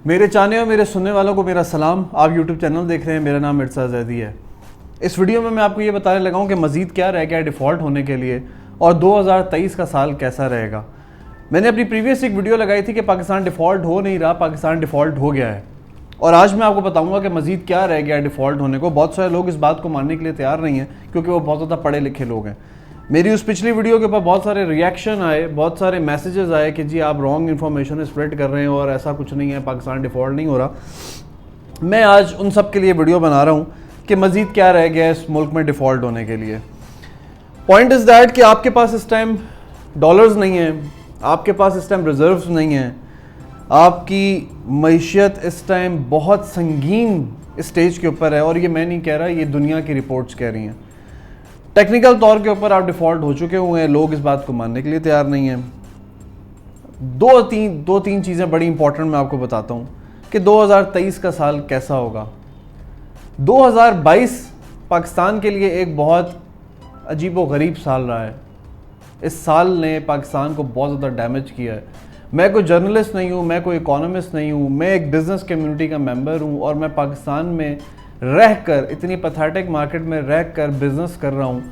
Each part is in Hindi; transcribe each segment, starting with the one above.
मेरे चाहने और मेरे सुनने वालों को मेरा सलाम। आप YouTube चैनल देख रहे हैं, मेरा नाम मिर्ज़ा ज़ैदी है। इस वीडियो में मैं आपको ये बताने लगा हूँ कि मज़ीद क्या रह गया है डिफ़ॉल्ट होने के लिए और 2023 का साल कैसा रहेगा। मैंने अपनी प्रीवियस एक वीडियो लगाई थी कि पाकिस्तान डिफ़ॉल्ट हो नहीं रहा, पाकिस्तान डिफ़ॉल्ट हो गया है। और आज मैं आपको बताऊंगा कि मज़ीद क्या रह गया है डिफ़ॉल्ट होने को। बहुत सारे लोग इस बात को मानने के लिए तैयार नहीं हैं क्योंकि वो बहुत ज़्यादा पढ़े लिखे लोग हैं। मेरी उस पिछली वीडियो के ऊपर बहुत सारे रिएक्शन आए, बहुत सारे मैसेजेस आए कि जी आप रॉन्ग इन्फॉर्मेशन स्प्रेड कर रहे हैं और ऐसा कुछ नहीं है, पाकिस्तान डिफ़ॉल्ट नहीं हो रहा। मैं आज उन सब के लिए वीडियो बना रहा हूँ कि मज़ीद क्या रह गया है इस मुल्क में डिफ़ॉल्ट होने के लिए। पॉइंट इज़ दैट कि आपके पास इस टाइम डॉलर्स नहीं हैं, आपके पास इस टाइम रिजर्व्स नहीं हैं, आपकी मईशत इस टाइम बहुत संगीन स्टेज के ऊपर है। और ये मैं नहीं कह रहा, ये दुनिया की रिपोर्ट्स कह रही हैं। टेक्निकल तौर के ऊपर आप डिफ़ॉल्ट हो चुके हुए हैं, लोग इस बात को मानने के लिए तैयार नहीं हैं। दो तीन चीज़ें बड़ी इंपॉर्टेंट मैं आपको बताता हूँ कि 2023 का साल कैसा होगा। 2022 पाकिस्तान के लिए एक बहुत अजीब व गरीब साल रहा है। इस साल ने पाकिस्तान को बहुत ज़्यादा डैमेज किया है। मैं कोई जर्नलिस्ट नहीं हूँ, मैं कोई इकोनॉमिस्ट नहीं हूँ, मैं एक बिज़नेस कम्युनिटी का मेंबर हूँ और मैं पाकिस्तान में रहकर, इतनी पैथेटिक मार्केट में रहकर बिज़नेस कर रहा हूँ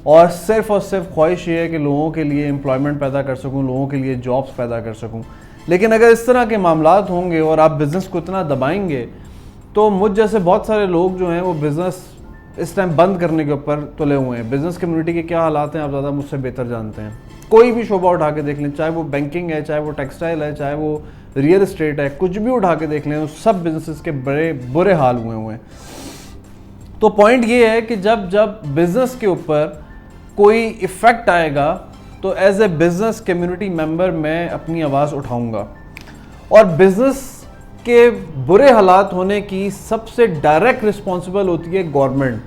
और सिर्फ ख्वाहिश ये है कि लोगों के लिए एम्प्लॉयमेंट पैदा कर सकूँ, लोगों के लिए जॉब्स पैदा कर सकूँ। लेकिन अगर इस तरह के मामलात होंगे और आप बिज़नेस को इतना दबाएंगे तो मुझ जैसे बहुत सारे लोग जो हैं वो बिज़नेस इस टाइम बंद करने के ऊपर तुले हुए हैं। बिज़नेस कम्युनिटी के क्या हालात हैं आप ज़्यादा मुझसे बेहतर जानते हैं। कोई भी शोबा उठा के देख लें, चाहे वो बैंकिंग है, चाहे वो टेक्सटाइल है, चाहे वो रियल एस्टेट है, कुछ भी उठा के देख लें, उस सब बिजनेसेस के बड़े बुरे हाल हुए हैं। तो पॉइंट ये है कि जब बिज़नेस के ऊपर कोई इफ़ेक्ट आएगा तो as a business community member मैं अपनी आवाज़ उठाऊंगा। और बिज़नेस के बुरे हालात होने की सबसे डायरेक्ट रिस्पॉन्सिबल होती है गवर्नमेंट,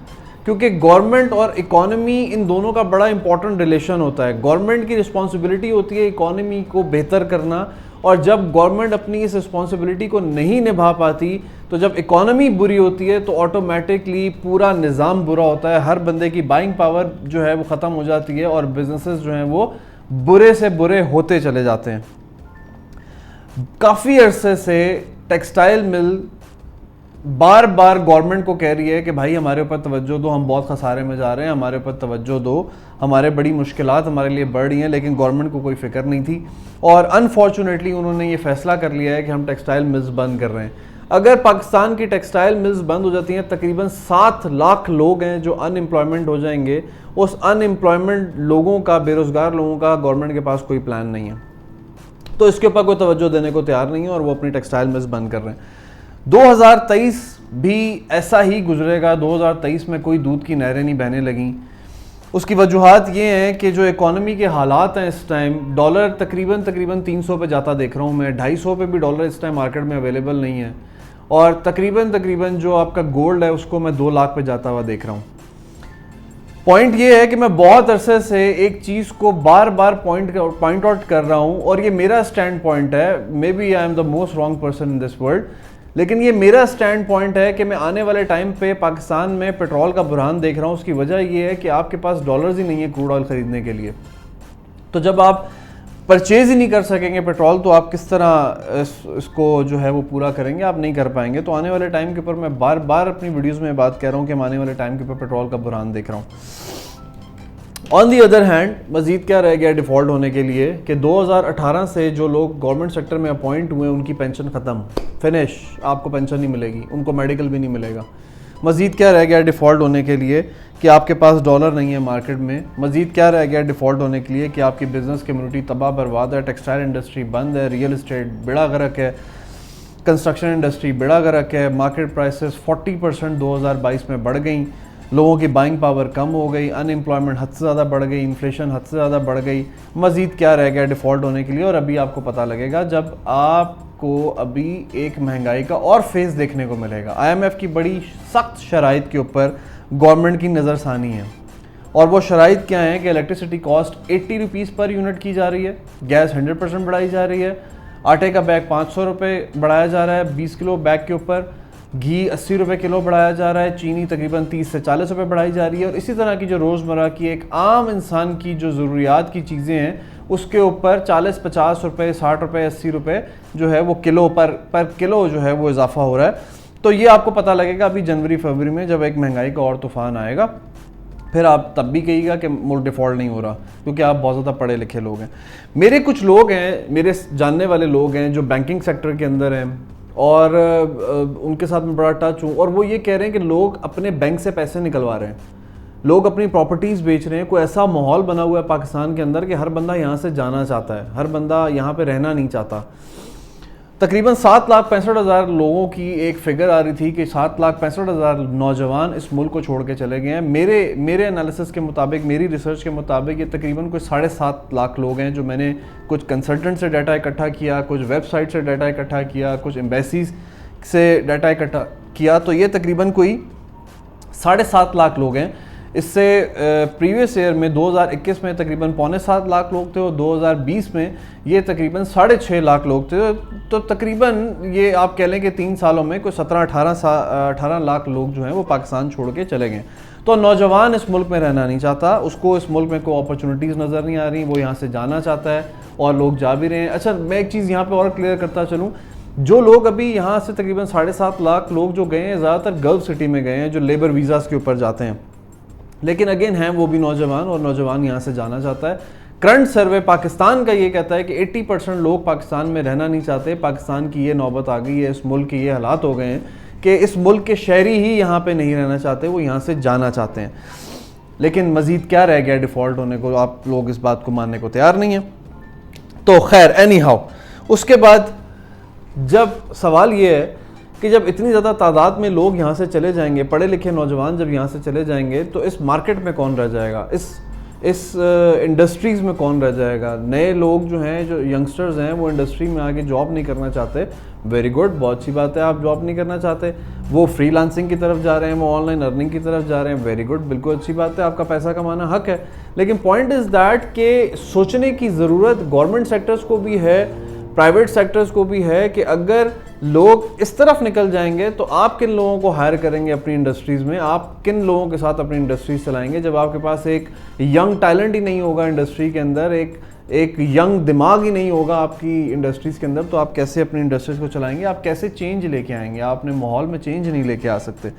क्योंकि गवर्नमेंट और इकोनॉमी इन दोनों का बड़ा इंपॉर्टेंट रिलेशन होता है। गवर्नमेंट की रिस्पॉन्सिबिलिटी होती है इकोनॉमी को बेहतर करना, और जब गवर्नमेंट अपनी इस रिस्पॉन्सिबिलिटी को नहीं निभा पाती तो जब इकोनॉमी बुरी होती है तो ऑटोमेटिकली पूरा निज़ाम बुरा होता है। हर बंदे की बाइंग पावर जो है वो ख़त्म हो जाती है और बिजनेसेस जो हैं वो बुरे से बुरे होते चले जाते हैं। काफ़ी अरसे से टेक्सटाइल मिल बार बार गवर्नमेंट को कह रही है कि भाई हमारे ऊपर तवज्जो दो, हम बहुत खसारे में जा रहे हैं, हमारे ऊपर तवज्जो दो, हमारे बड़ी मुश्किलात हमारे लिए बढ़ रही हैं। लेकिन गवर्नमेंट को कोई फिक्र नहीं थी और अनफॉर्चुनेटली उन्होंने ये फैसला कर लिया है कि हम टेक्सटाइल मिल्स बंद कर रहे हैं। अगर पाकिस्तान की टेक्सटाइल मिल्स बंद हो जाती हैं, तकरीबन 7 लाख लोग हैं जो अनएम्प्लॉयमेंट हो जाएंगे। उस अनएम्प्लॉयमेंट लोगों का, बेरोज़गार लोगों का गवर्नमेंट के पास कोई प्लान नहीं है, तो इसके ऊपर कोई तवज्जो देने को तैयार नहीं है और वो अपनी टेक्सटाइल मिल्स बंद कर रहे हैं। 2023 भी ऐसा ही गुजरेगा। 2023 में कोई दूध की नहरें नहीं बहने लगीं। उसकी वजूहात ये हैं कि जो इकोनॉमी के हालात हैं इस टाइम, डॉलर तकरीबन 300 पे जाता देख रहा हूँ मैं, 250 पे भी डॉलर इस टाइम मार्केट में अवेलेबल नहीं है। और तकरीबन जो आपका गोल्ड है उसको मैं 2 लाख पे जाता हुआ देख रहा हूँ। पॉइंट ये है कि मैं बहुत अरसे से एक चीज़ को बार बार पॉइंट आउट कर रहा हूँ और ये मेरा स्टैंड पॉइंट है। May be I am the most wrong person in this world, लेकिन ये मेरा स्टैंड पॉइंट है कि मैं आने वाले टाइम पे पाकिस्तान में पेट्रोल का बुरहान देख रहा हूँ। उसकी वजह ये है कि आपके पास डॉलर्स ही नहीं है क्रूड ऑयल ख़रीदने के लिए। तो जब आप परचेज़ ही नहीं कर सकेंगे पेट्रोल तो आप किस तरह इसको जो है वो पूरा करेंगे? आप नहीं कर पाएंगे। तो आने वाले टाइम के ऊपर मैं बार बार अपनी वीडियोज़ में बात कह रहा हूँ कि मैं आने वाले टाइम के ऊपर पेट्रोल का बुरहान देख रहा हूँ। ऑन दी अदर हैंड मज़ीद क्या रह गया डिफ़ॉल्ट होने के लिए कि 2018 से जो लोग गवर्नमेंट सेक्टर में अपॉइंट हुए उनकी पेंशन ख़त्म, फिनिश, आपको पेंशन नहीं मिलेगी, उनको मेडिकल भी नहीं मिलेगा। मज़ीद क्या रह गया डिफ़ॉल्ट होने के लिए कि आपके पास डॉलर नहीं है मार्केट में। मज़ीद क्या रह गया डिफ़ॉल्ट होने के लिए कि आपकी बिज़नेस कम्युनिटी तबाह बर्बाद है, टेक्सटाइल इंडस्ट्री बंद है, रियल इस्टेट बेड़ा गर्क है, कंस्ट्रक्शन इंडस्ट्री बेड़ा गर्क है, मार्केट प्राइसेस 40% 2022 में बढ़ गई, लोगों की बाइंग पावर कम हो गई, अनएम्प्लॉयमेंट हद से ज़्यादा बढ़ गई, इन्फ्लेशन हद से ज़्यादा बढ़ गई। मज़ीद क्या रह गया डिफ़ॉल्ट होने के लिए? और अभी आपको पता लगेगा जब आपको अभी एक महंगाई का और फेज़ देखने को मिलेगा। IMF की बड़ी सख्त शराइत के ऊपर गवर्नमेंट की नज़रसानी है और वो शराइत क्या है कि electricity cost 80 rupees per unit की जा रही है, गैस 100% बढ़ाई जा रही है, आटे का बैग 500 रुपये बढ़ाया जा रहा है 20 किलो बैग के ऊपर, घी 80 रुपये किलो बढ़ाया जा रहा है, चीनी तकरीबन 30 से 40 रुपये बढ़ाई जा रही है। और इसी तरह की जो रोज़मर्रा की एक आम इंसान की जो ज़रूरियात की चीज़ें हैं उसके ऊपर 40-50 रुपये, 60 रुपये, 80 रुपये जो है वो किलो पर किलो जो है वो इजाफा हो रहा है। तो ये आपको पता लगेगा अभी जनवरी फरवरी में, जब एक महंगाई का और तूफान आएगा, फिर आप तब भी कहिएगा कि मुल्क डिफ़ॉल्ट नहीं हो रहा, क्योंकि आप बहुत ज़्यादा पढ़े लिखे लोग हैं। मेरे कुछ लोग हैं, मेरे जानने वाले लोग हैं जो बैंकिंग सेक्टर के अंदर हैं, और उनके साथ मैं बड़ा टच हूँ, और वो ये कह रहे हैं कि लोग अपने बैंक से पैसे निकलवा रहे हैं, लोग अपनी प्रॉपर्टीज़ बेच रहे हैं। कोई ऐसा माहौल बना हुआ है पाकिस्तान के अंदर कि हर बंदा यहाँ से जाना चाहता है, हर बंदा यहाँ पे रहना नहीं चाहता। तकरीबन 7,65,000 लोगों की एक फिगर आ रही थी कि 7,65,000 नौजवान इस मुल्क को छोड़ के चले गए हैं। मेरे एनालिसिस के मुताबिक, मेरी रिसर्च के मुताबिक ये तकरीबन कोई 7.5 लाख लोग हैं, जो मैंने कुछ कंसल्टेंट से डाटा इकट्ठा किया, कुछ वेबसाइट से डाटा इकट्ठा किया, कुछ एम्बेसीज से डाटा इकट्ठा किया, तो ये तकरीबन कोई 7.5 लाख लोग हैं। इससे प्रीवियस ईयर में 2021 में तकरीबन 6.25 लाख लोग थे, और 2020 में ये तकरीबन 6.5 लाख लोग थे। तो तकरीबन ये आप कह लें कि 3 सालों में कोई 17-18 लाख लोग जो हैं वो पाकिस्तान छोड़ के चले गए। तो नौजवान इस मुल्क में रहना नहीं चाहता, उसको इस मुल्क में कोई अपॉर्चुनिटीज़ नज़र नहीं आ रही, वो यहाँ से जाना चाहता है, और लोग जा भी रहे हैं। अच्छा, मैं एक चीज़ यहाँ पर और क्लियर करता चलूँ, जो लोग अभी यहाँ से तकरीबन 7.5 लाख लोग जो गए हैं, ज़्यादातर गल्फ सिटी में गए हैं, जो लेबर वीज़ाज़ के ऊपर जाते हैं, लेकिन अगेन हैं वो भी नौजवान, और नौजवान यहाँ से जाना चाहता है। करंट सर्वे पाकिस्तान का ये कहता है कि 80% लोग पाकिस्तान में रहना नहीं चाहते। पाकिस्तान की ये नौबत आ गई है, इस मुल्क के ये हालात हो गए हैं कि इस मुल्क के शहरी ही यहाँ पे नहीं रहना चाहते, वो यहाँ से जाना चाहते हैं। लेकिन मज़ीद क्या रह गया डिफ़ॉल्ट होने को? आप लोग इस बात को मानने को तैयार नहीं हैं। तो खैर, एनी हाउ, उसके बाद जब सवाल ये है कि जब इतनी ज़्यादा तादाद में लोग यहाँ से चले जाएंगे, पढ़े लिखे नौजवान जब यहाँ से चले जाएंगे, तो इस मार्केट में कौन रह जाएगा, इस इंडस्ट्रीज़ में कौन रह जाएगा? नए लोग जो हैं, जो यंगस्टर्स हैं, वो इंडस्ट्री में आके जॉब नहीं करना चाहते। वेरी गुड, बहुत अच्छी बात है, आप जॉब नहीं करना चाहते, वो फ्रीलांसिंग की तरफ जा रहे हैं, वो ऑनलाइन अर्निंग की तरफ जा रहे हैं। वेरी गुड, बिल्कुल अच्छी बात है, आपका पैसा कमाना हक है। लेकिन पॉइंट इज़ दैट कि सोचने की ज़रूरत गवर्नमेंट सेक्टर्स को भी है, प्राइवेट सेक्टर्स को भी है, कि अगर लोग इस तरफ निकल जाएंगे तो आप किन लोगों को हायर करेंगे अपनी इंडस्ट्रीज़ में, आप किन लोगों के साथ अपनी इंडस्ट्रीज चलाएंगे? जब आपके पास एक यंग टैलेंट ही नहीं होगा इंडस्ट्री के अंदर, एक यंग दिमाग ही नहीं होगा आपकी इंडस्ट्रीज़ के अंदर, तो आप कैसे अपनी इंडस्ट्रीज़ को चलाएंगे? आप कैसे चेंज लेके आएंगे? आप अपने माहौल में चेंज नहीं लेके आ सकते।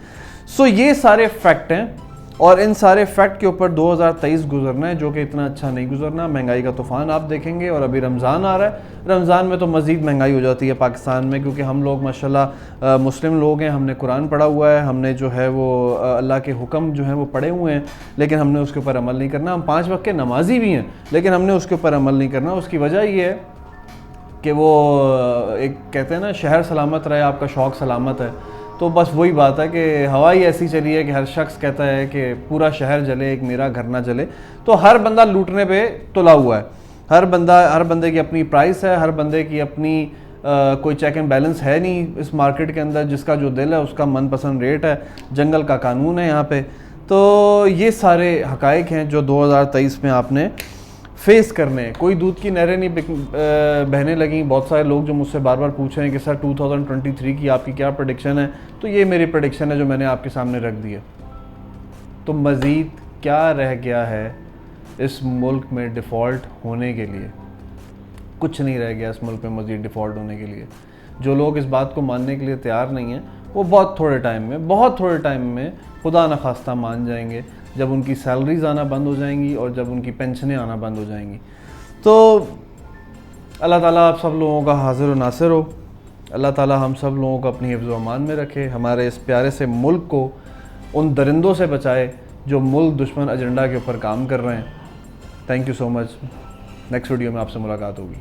सो ये सारे फैक्ट हैं, और इन सारे फैक्ट के ऊपर 2023 गुजरना है, जो कि इतना अच्छा नहीं गुजरना। महंगाई का तूफान आप देखेंगे, और अभी रमज़ान आ रहा है, रमज़ान में तो मज़ीद महंगाई हो जाती है पाकिस्तान में, क्योंकि हम लोग माशाल्लाह मुस्लिम लोग हैं, हमने कुरान पढ़ा हुआ है, हमने जो है वो अल्लाह के हुक्म जो है वो पढ़े हुए हैं, लेकिन हमने उसके ऊपर अमल नहीं करना। हम 5 वक्त के नमाजी भी हैं, लेकिन हमने उसके ऊपर अमल नहीं करना। उसकी वजह ये है कि वो एक कहते हैं ना, शहर सलामत रहे, आपका शौक़ सलामत है। तो बस वही बात है कि हवा ही ऐसी चली है कि हर शख्स कहता है कि पूरा शहर जले, एक मेरा घर ना जले। तो हर बंदा लूटने पे तुला हुआ है, हर बंदे की अपनी प्राइस है, हर बंदे की अपनी कोई चेक एंड बैलेंस है नहीं इस मार्केट के अंदर। जिसका जो दिल है उसका मनपसंद रेट है, जंगल का कानून है यहाँ पे। तो ये सारे हकाइक हैं जो 2023 में आपने फेस करने। कोई दूध की नहरें नहीं बहने लगी। बहुत सारे लोग जो मुझसे बार बार पूछ रहे हैं कि सर 2023 की आपकी क्या प्रेडिक्शन है, तो ये मेरी प्रेडिक्शन है जो मैंने आपके सामने रख दी है। तो मज़ीद क्या रह गया है इस मुल्क में डिफ़ॉल्ट होने के लिए? कुछ नहीं रह गया इस मुल्क में मज़ीद डिफ़ॉल्ट होने के लिए। जो लोग इस बात को मानने के लिए तैयार नहीं हैं, वो बहुत थोड़े टाइम में खुदा न खास्ता मान जाएंगे, जब उनकी सैलरीज आना बंद हो जाएंगी और जब उनकी पेंशनें आना बंद हो जाएंगी। तो अल्लाह ताला आप सब लोगों का हाजिर व नासिर हो। अल्लाह ताला हम सब लोगों को अपनी हिफ्ज़ व अमान में रखे, हमारे इस प्यारे से मुल्क को उन दरिंदों से बचाए जो मुल्क दुश्मन एजेंडा के ऊपर काम कर रहे हैं। Thank you so much. Next video में आपसे मुलाकात होगी।